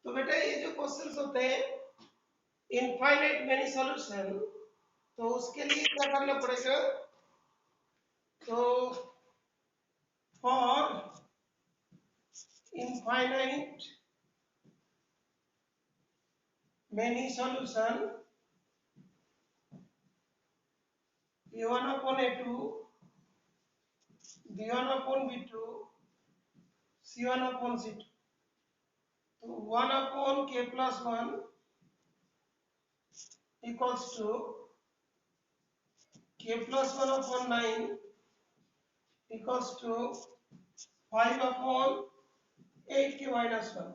तो बेटा ये जो क्वेश्चंस होते हैं इनफाइनाइट मेनी सॉल्यूशन, तो उसके लिए क्या करना पड़ेगा, तो for infinite many solution a1 upon a2 b1 upon b2 c1 upon c2, तो 1 upon k plus 1 equals to k plus 1 upon 9 equals to 5 upon 8 k minus 1।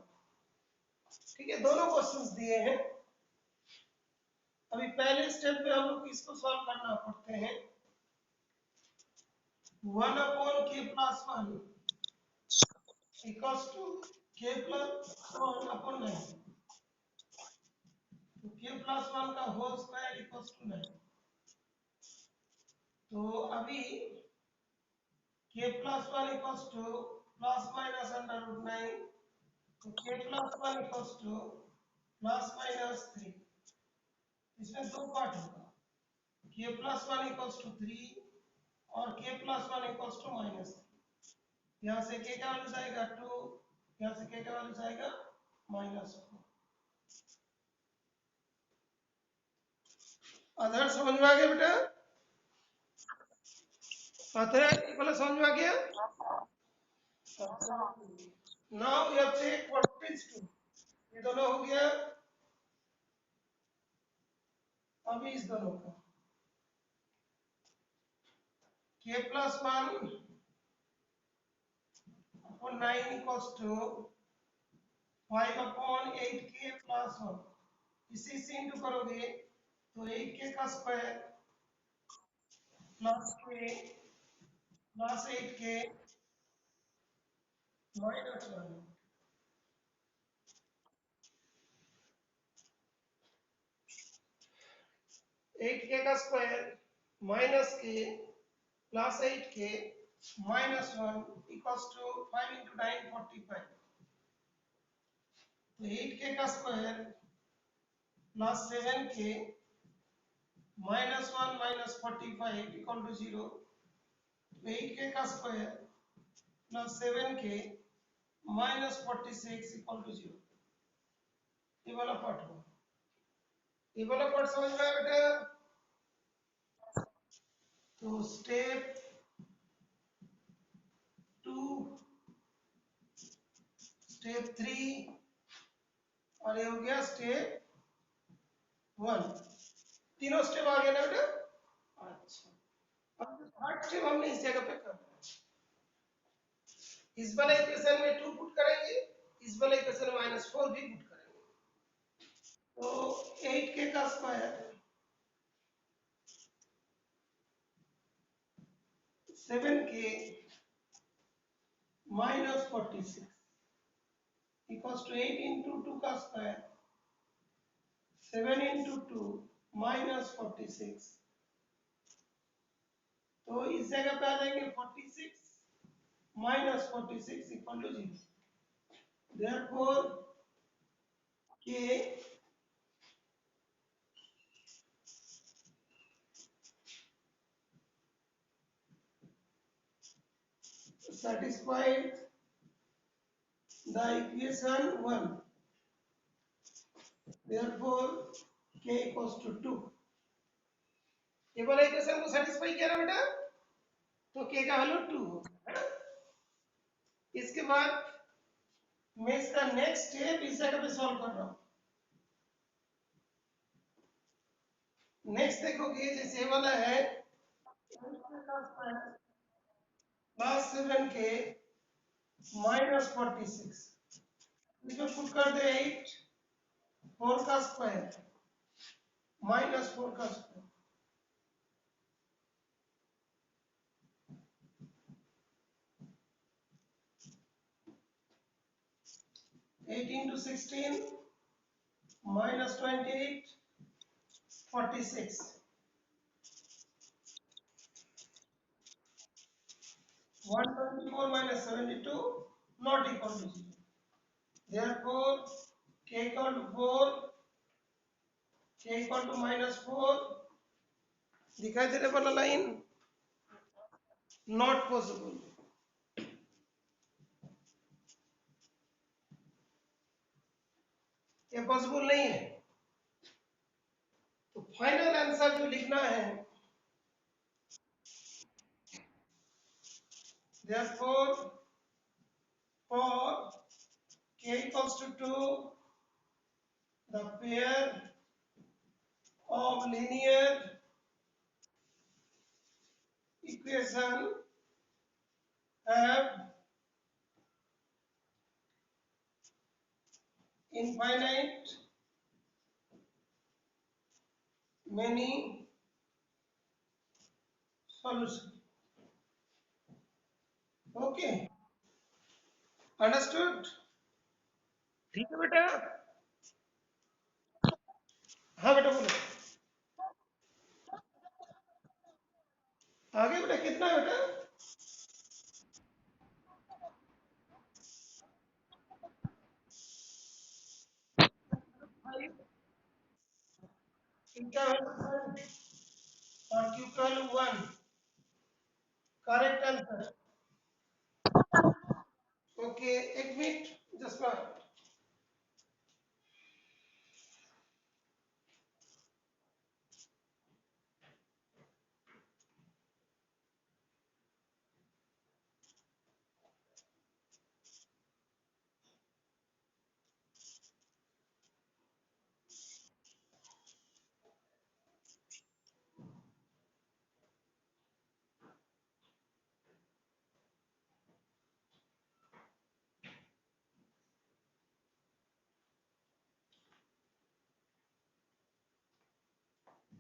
ठीक है, दोनों क्वेश्चंस दिए हैं। अभी पहले स्टेप में हम लोग इसको सॉल्व करना पड़ते हैं। 1 upon k plus 1 equals to k plus 1 upon 9, तो k plus 1 का होल स्क्वायर इक्वल्स टू 9। तो अभी k plus 1 equals to plus minus under root 9, तो k plus 1 equals to plus minus 3। इसमें दो पार्ट होगा, k plus 1 equals to 3 और k plus 1 equals to minus 3। यहाँ से k का वैल्यू आएगा 2, यहाँ से k का वैल्यू आएगा minus 4। अदर समझ में आ गया बेटा? अदर वाला समझ में आ गया? Now we have check what is 2, ये दोनों हो गया। अभी इस दोनों का k plus 1 upon 9 equals to 5 upon 8k plus 1। इसी से इंटू करोगे तो 8k का square plus k plus 8k minus 1। 8k का square minus k plus 8k minus 1 equals to 5 into 9 45। तो 8k का square plus 7k minus 1 minus 45 equal to 0। 8k का square plus 7k minus 46 equal to 0। ये वाला part हो, ये वाला part समझ में आया बेटा? तो स्टेप 2, स्टेप 3 और ये हो गया स्टेप 1। तीनों स्टेप आ गया ना बेटा? अच्छा, अब थर्ड स्टेप हमने इस जगह पे करना है। इस वाले इक्वेशन में 2 पुट करेंगे, इस वाले इक्वेशन में -4 भी पुट करेंगे। तो 8k का square 7k minus 46 equals to 8 into 2 का स्क्वायर 7 into 2 माइनस 46। तो इस जगह पे आ जाएंगे 46 minus 46 equal to 0। Therefore k satisfied the equation 1, therefore k equals to 2। ये वाला इक्वेशन को सेटिस्फाई किया ना बेटा, तो k का वैल्यू 2 होगा। इसके बाद मैं इसका नेक्स्ट स्टेप इस जगह पे सॉल्व कर रहा हूं। नेक्स्ट देखोगे जैसे वाला है प्लस 7k माइनस 46, इसमें पुट कर दे 8 4 का स्क्वायर माइनस 4 का square. 8 into 16 minus 28 46। 124 minus 72 not equal to 0। Therefore, k k equal to 4, k equal to -4, दिखाई देने वाला लाइन नॉट पॉसिबल, ये पॉसिबल नहीं है। तो फाइनल आंसर जो लिखना है, therefore for k equals to 2, the pair of linear equation have infinite many solutions. Okay, understood? ठीक है बेटा। हाँ बेटा बोलो। आगे बेटा कितना है बेटा? थीटा और क्यू का 1, करेक्ट आंसर। ओके, एक मिनट जसवा।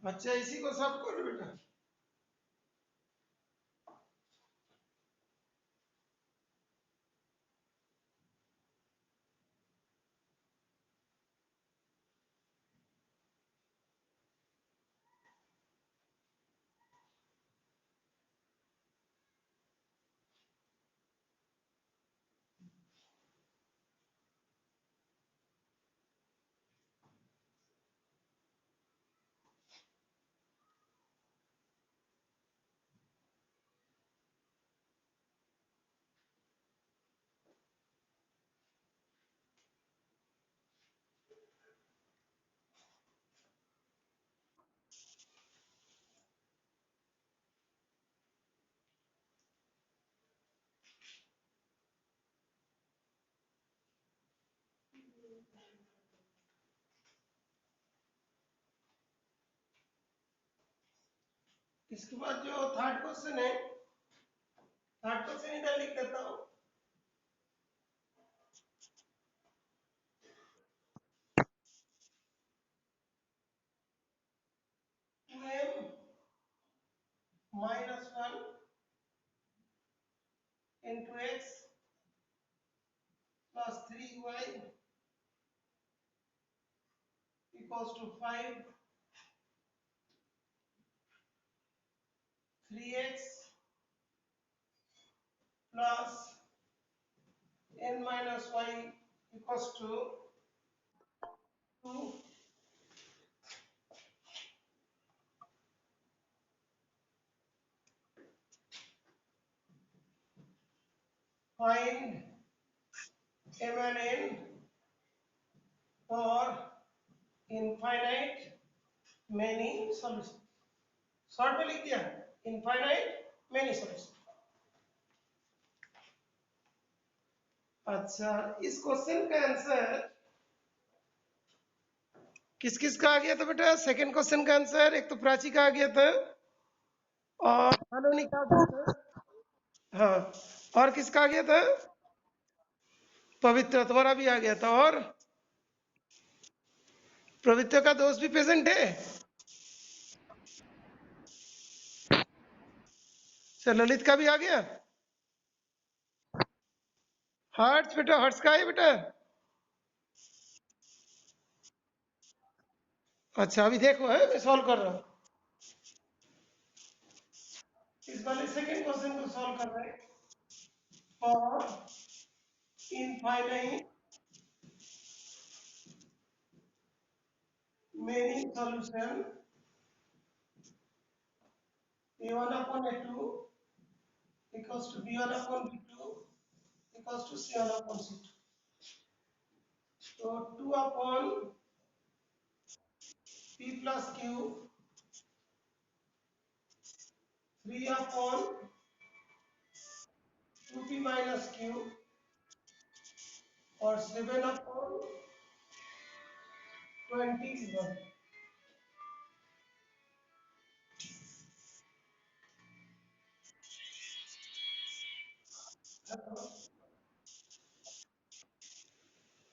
अच्छा, इसी को सब करो बेटा। इसके बाद जो थर्ड क्वेश्चन है, थर्ड क्वेश्चन इधर लिख देता हूँ। 2m minus 1 into x plus 3y equals to 5, 3x plus n minus y equals to 2. Find m and n for infinite many solutions. Short में लिख दिया, इनफाइनाइट मेनी सॉल्यूशन। अच्छा, इस क्वेश्चन का आंसर किस किस का आ गया था बेटा? सेकंड क्वेश्चन का आंसर एक तो प्राची का आ गया था और हालोनी का आ गया था। हाँ, और किसका आ गया था? पवित्र तुम्हारा भी आ गया था। और पवित्र का दोस्त भी प्रेजेंट है। अच्छा, ललित का भी आ गया। हर्ष बेटा, हर्ष का है बेटा। अच्छा, अभी देखो है, मैं सॉल्व कर रहा हूँ। इस वाले सेकंड क्वेश्चन को सॉल्व कर रहे हैं। For infinite Remaining solution a1 upon a2 equals to b1 upon b2 equals to c1 upon c2. So 2 upon p plus q, 3 upon 2p minus q, or 7 upon 21.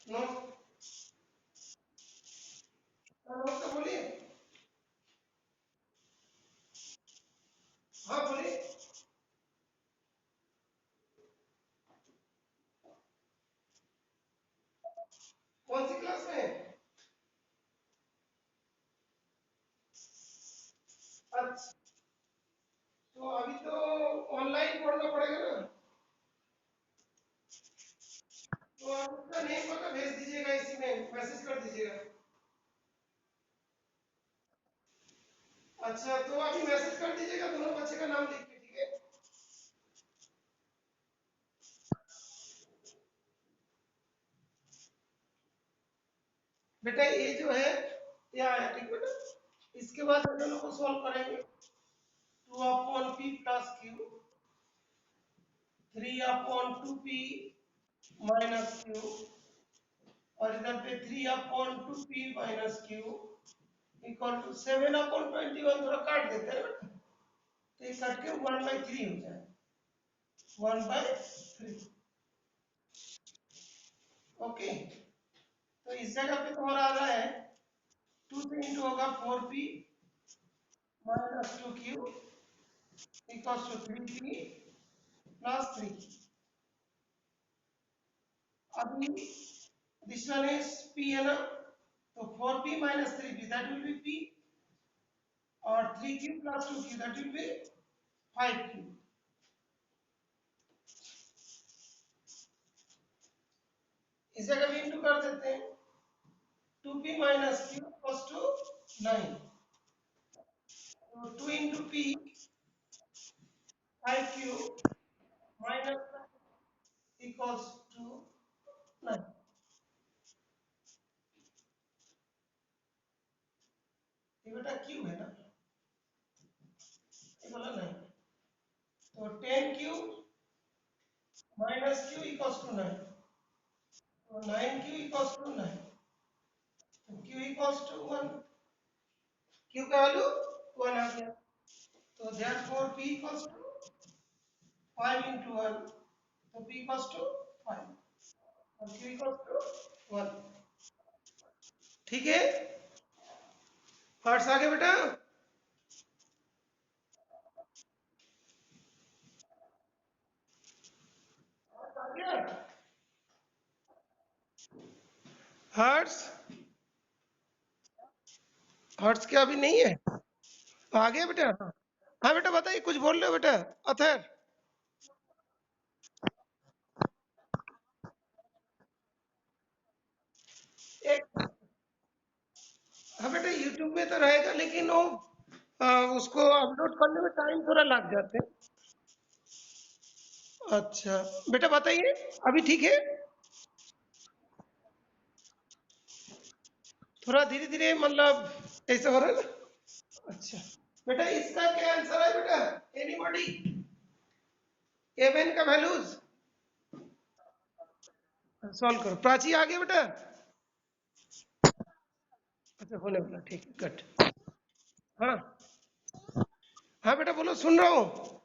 No, तो बोलिए। हाँ बोलिए। कौन सी class में? अच्छा, तो अभी तो ऑनलाइन पढ़ना पड़ेगा ना, तो आप उसका नेम पता भेज दीजिएगा, इसी में मैसेज कर दीजिएगा। अच्छा, तो अभी मैसेज कर दीजिएगा दोनों बच्चे का नाम लिख के, ठीक है? बेटा ये जो है ये आया, ठीक बेटा। इसके बाद हम दोनों को सॉल्व करेंगे। 2 upon p plus q, 3 upon 2p minus q, और इधर पे 3 upon 2p minus q equal to 7 upon 21। थोड़ा काट देते हैं बेटा, तो ये कट के 1/3 हो जाए, 1/3। ओके, तो इस जगह पे तुम्हारा आ रहा है 2 से इंटू होगा 4p minus 2q equals to 3p plus 3। अभी दिस वन इज p है ना, तो 4p minus 3p that will B p, और 3q plus 2q that will B 5q। इस जगह भी इंटू कर देते हैं, 2p minus q equals to 9, तो 2 into p 5q minus equals to 9। ये बेटा q है ना, ये बोला 9, तो 10q minus q equals to 9, तो 9q इक्वल्स टू 9, तो q इक्वल्स टू 1, q का वैल्यू 1 आ गया, तो therefore p equals to 5 into 1, तो p इक्वल्स टू 5 और q इक्वल्स टू 1। ठीक है, पार्ट्स आ गए बेटा? आ गया? हर्ट्स, हर्ट्स क्या अभी नहीं है? आ गया बेटा? हाँ बेटा बताइए, कुछ बोल रहे हो बेटा? अथर, एक, हाँ बेटा यूट्यूब में तो रहेगा, लेकिन वो उसको अपलोड करने में टाइम थोड़ा लग जाते हैं। अच्छा बेटा बताइए, अभी ठीक है? थोड़ा धीरे धीरे मतलब ऐसे हो रहा है ना? अच्छा बेटा, इसका क्या आंसर है बेटा? एनीबॉडी? एवन का वैल्यूज सॉल्व करो। प्राची आ गया बेटा? अच्छा होने वाला, ठीक है, गुड। हाँ हाँ बेटा बोलो, सुन रहा हूँ।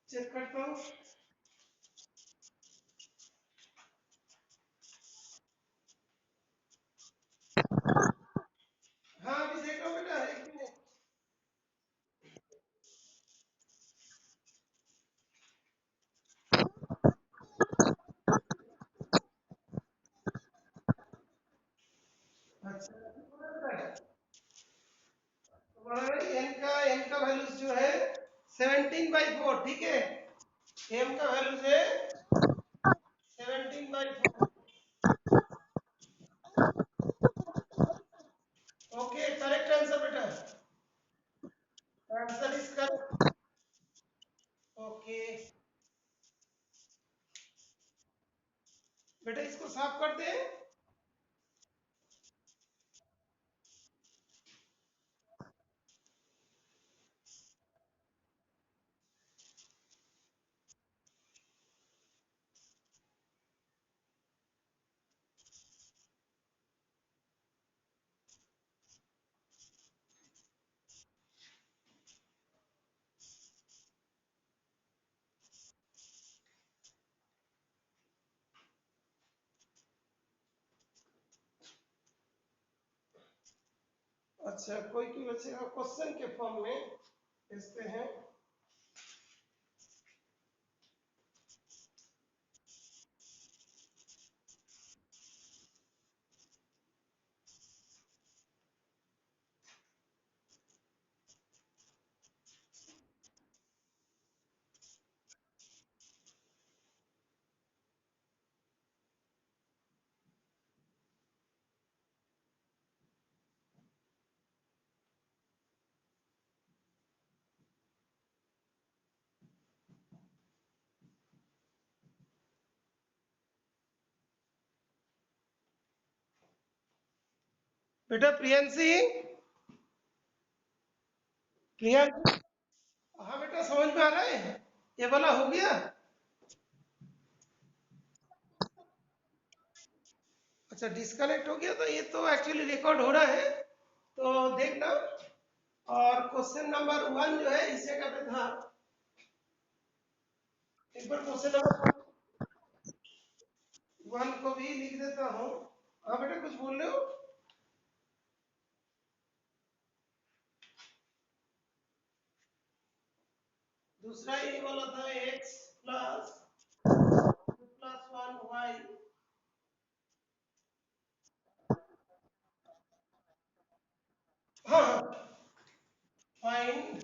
चेक करता हूँ। हाँ अभी देख रहा हूँ बेटा, एक मिनट। 17/4, ठीक है। m का वैल्यू है 17/4। ओके, करेक्ट आंसर बेटा। Answer is correct. ओके बेटा, इसको साफ कर दे। अच्छा, कोई कोई बच्चे का क्वेश्चन के फॉर्म में भेजते हैं। बेटा प्रियंशी, प्रियंशी, हाँ बेटा समझ में आ रहा है? ये वाला हो गया। अच्छा, डिस्कनेक्ट हो गया तो ये तो एक्चुअली रिकॉर्ड हो रहा है, तो देखना। और क्वेश्चन नंबर 1 जो है इस जगह पे था। एक बार क्वेश्चन नंबर 1 को भी लिख देता हूँ। हाँ बेटा, कुछ बोल रहे हो? दूसरा ये वाला था x प्लस 1y। हाँ, find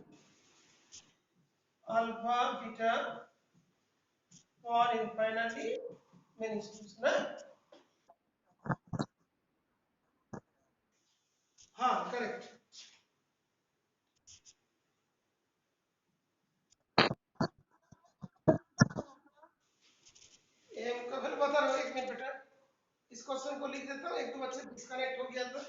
alpha beta for infinitely many strings ना। हाँ करेक्ट। एम का फिर बता रहा हूँ, एक मिनट बेटा। इस क्वेश्चन को लिख देता हूँ, एक दो बच्चे डिस्कनेक्ट हो गया था।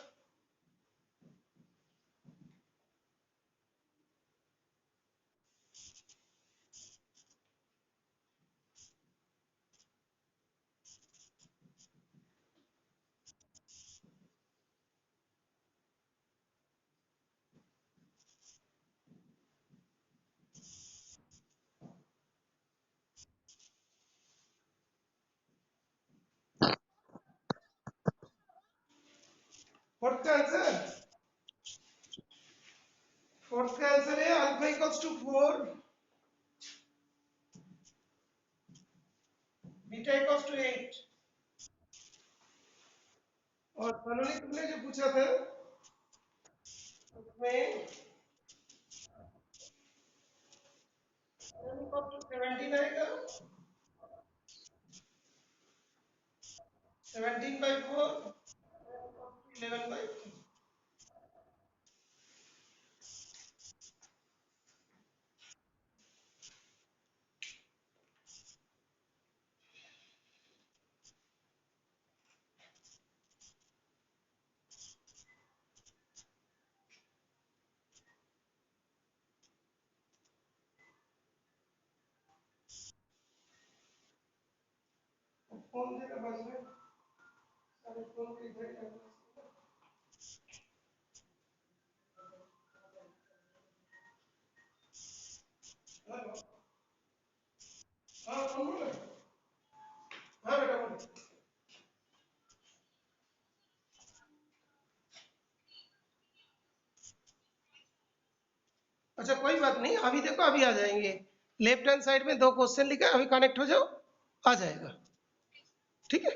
फोर्थ का आंसर, फोर्थ का आंसर है alpha equals to 4, beta equals to 8। और सलोनी तुमने जो पूछा था उसमें 17 आएगा। 17/4, 11/3। फोन देना बस में, सारे फोन के इधर ही रखना। हेलो, हाँ कौन बोल रहे हैं? हाँ बेटा बोलो। अच्छा कोई बात नहीं, अभी देखो अभी आ जाएंगे। लेफ्ट हैंड साइड में दो क्वेश्चन लिखा है, अभी कनेक्ट हो जाओ, आ जाएगा। ठीक है।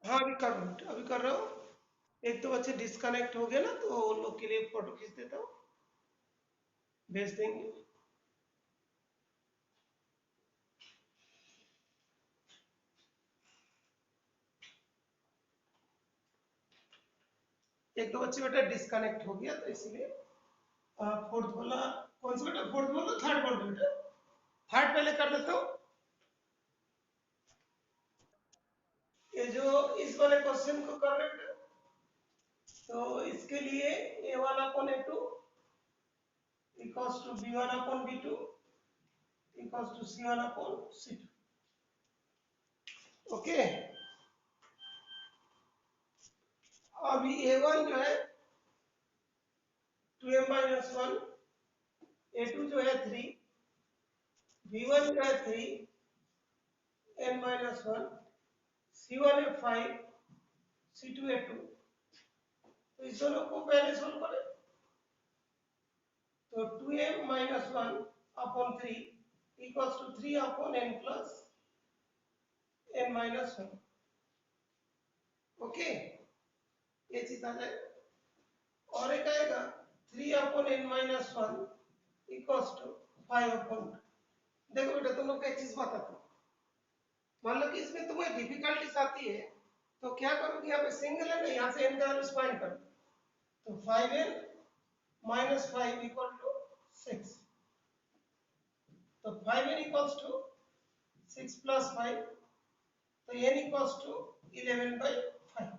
हाँ अभी कर रहा हूँ, अभी कर रहा हूँ। एक तो बच्चे डिस्कनेक्ट हो गए ना, तो उन लोग के लिए फोटो खींच देता हूँ, भेज देंगे। एक तो बच्चे बेटा डिस्कनेक्ट हो गया, तो इसीलिए फोर्थ बोला। कौन सा बेटा फोर्थ बोलो, थर्ड बोल बेटा? थर्ड पहले कर देता हूँ। ये जो इस वाले क्वेश्चन को कर रहे बेटा, तो इसके लिए A1 upon A2 equals to B1 upon B2 equals to C1 upon C2। Okay, अभी A1 जो है 2m माइनस 1, A2 जो है 3, B1 जो है 3 n माइनस 1, C1 है 5, C2 है 2। तो इस दोनों को पहले सोल्व करें, तो 2m minus 1 upon 3 equals to 3 upon n plus n minus 1। Okay, ये चीज आ जाएगा। और एक आएगा 3 upon n minus 1 equals to 5 upon. देखो बेटा तुम लोग को एक चीज बताता हूँ, मान लो कि इसमें तुम्हें डिफिकल्टीज आती है, तो क्या करोगे, यहाँ पे सिंगल है ना, यहाँ से n का वैल्यू फाइंड करो। तो 5n माइनस 5 इक्वल टू 6। तो 5n इक्वल्स टू 6 प्लस 5, तो n इक्वल्स टू 11/5।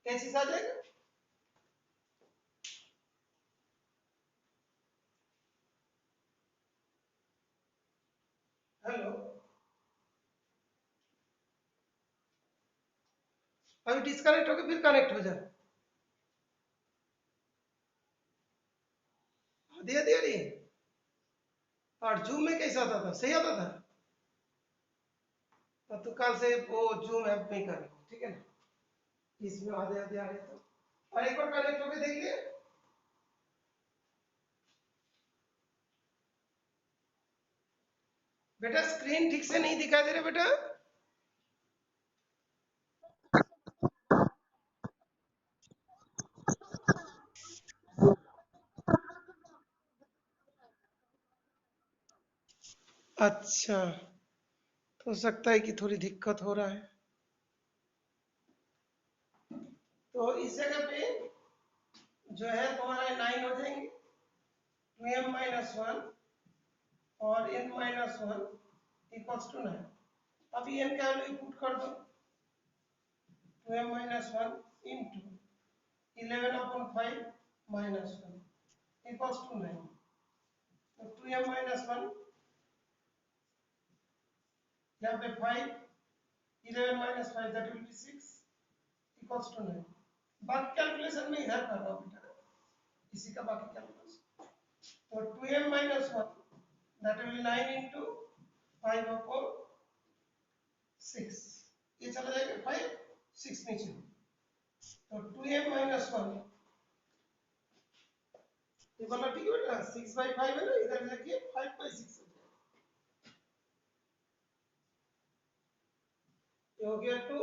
क्या चीज आ जाएगा? हेलो, अभी डिस्कनेक्ट होकर फिर कनेक्ट हो जाए। दिया दिया रही। और जूम में कैसा आता था, सही आता था? तो कल से वो जूम ऐप नहीं करेंगे, ठीक है ना? इसमें आधे आधे आ रहे तो। और एक बार कनेक्ट होकर देखिए। बेटा स्क्रीन ठीक से नहीं दिखाई दे रहा बेटा? अच्छा, तो हो सकता है कि थोड़ी दिक्कत हो रहा है। तो इस जगह पे जो है तुम्हारा 9 हो जाएंगे, 2m माइनस 1 और n माइनस 1 इक्वल्स टू 9। अभी n का वैल्यू पुट कर दो, 2m minus 1 into 11 upon 5 minus 1 equals to 9। तो 2m माइनस 1, यहाँ पे 5, 11 minus 5 that will be 6 equals to 9। बाकी कैलकुलेशन में इधर कर रहा हूँ बेटा, इसी का बाकी कैलकुलेशन। तो 2m minus 1 that will B 9 into 5 upon 6, ये चला जाएगा 5 6 नीचे। तो 2m माइनस 1, ये वाला ठीक है बेटा, 6/5 है ना, इधर देखिए 5/6 ये हो गया 2,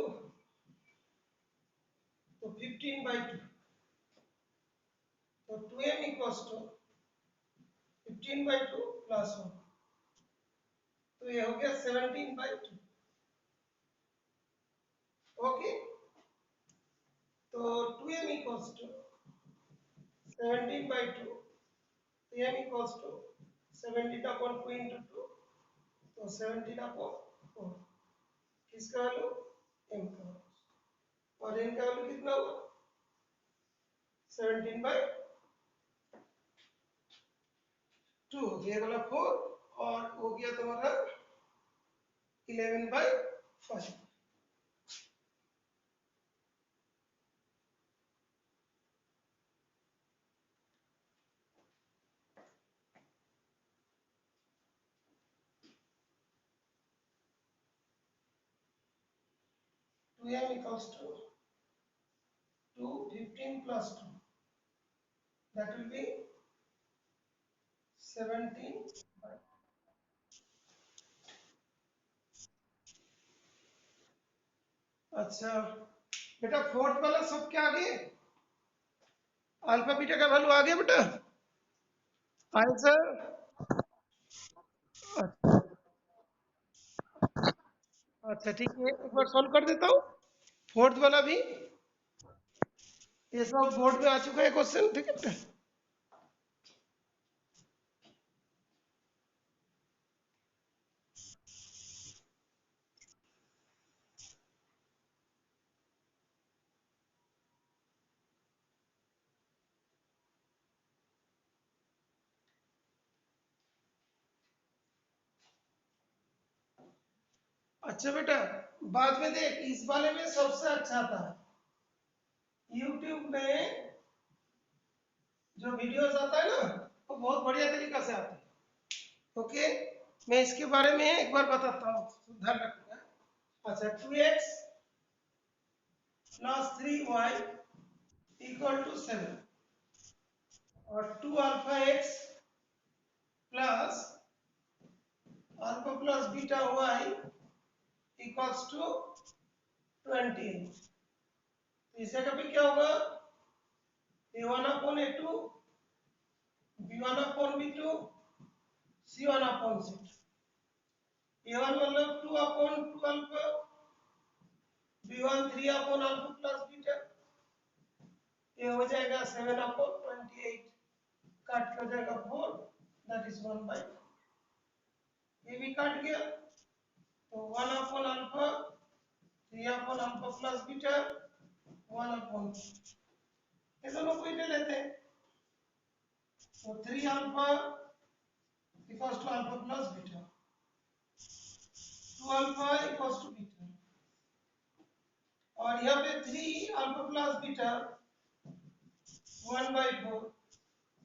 तो 15/2। तो 2m इक्वल्स टू 15/2 प्लस 1, तो ये हो गया 17/2। ओके, तो 2m इक्वल्स टू 17/2, तो m equals to 17 upon 2 into 2, तो 17 अपॉन 4। किसका वैल्यू? m का वैल्यू। और n का वैल्यू कितना हुआ? 17/2 हो गया, वाला 4, और हो गया तुम्हारा 11/5। 2m equals to 2 15 plus 2, that will be 17 by अच्छा बेटा, फोर्थ वाला सब क्या आ गए? अल्फा बीटा का वैल्यू आ गया बेटा? आंसर? अच्छा ठीक है, एक बार सॉल्व कर देता हूँ फोर्थ वाला भी। ये सब बोर्ड में आ चुका है क्वेश्चन, ठीक है बेटा। अच्छा बेटा, बाद में देख, इस वाले में सबसे अच्छा था, यूट्यूब में जो वीडियोस आता है ना, वो बहुत बढ़िया तरीका से आते हैं। ओके, मैं इसके बारे में एक बार बताता हूँ, ध्यान रखना। अच्छा, 2x plus 3y equal to 7 और 2 alpha X plus alpha plus beta Y equals to 20। तो इस जगह पे क्या होगा? a1 upon a2, b1 upon b2, c1 upon c2। a1 मतलब 2 upon 2 alpha, b1 3 upon alpha plus beta, ये हो जाएगा 7 अपॉन 28, काट के हो जाएगा 4, दैट इज 1/4। ये भी काट गया, तो 1 upon alpha, 3 upon alpha plus beta, 1 upon, ये दोनों को ही ले लेते हैं। तो 3 alpha equals to alpha plus beta, 2 alpha equals to beta, और यहाँ पे 3 alpha plus beta 1/4,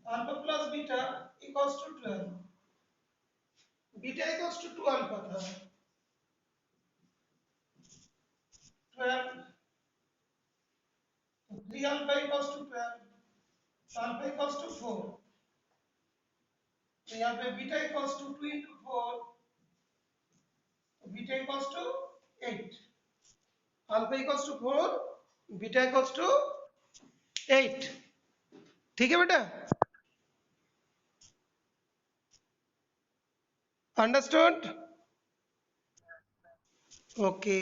alpha plus beta equals to 12, beta equals to 2 alpha था, 12, 3 alpha equals to 12, alpha equals to 4, तो यहाँ पे beta equals to 2 into 4, beta equals to 8, alpha equals to 4, beta equals to 8। ठीक है बेटा, understood? Okay.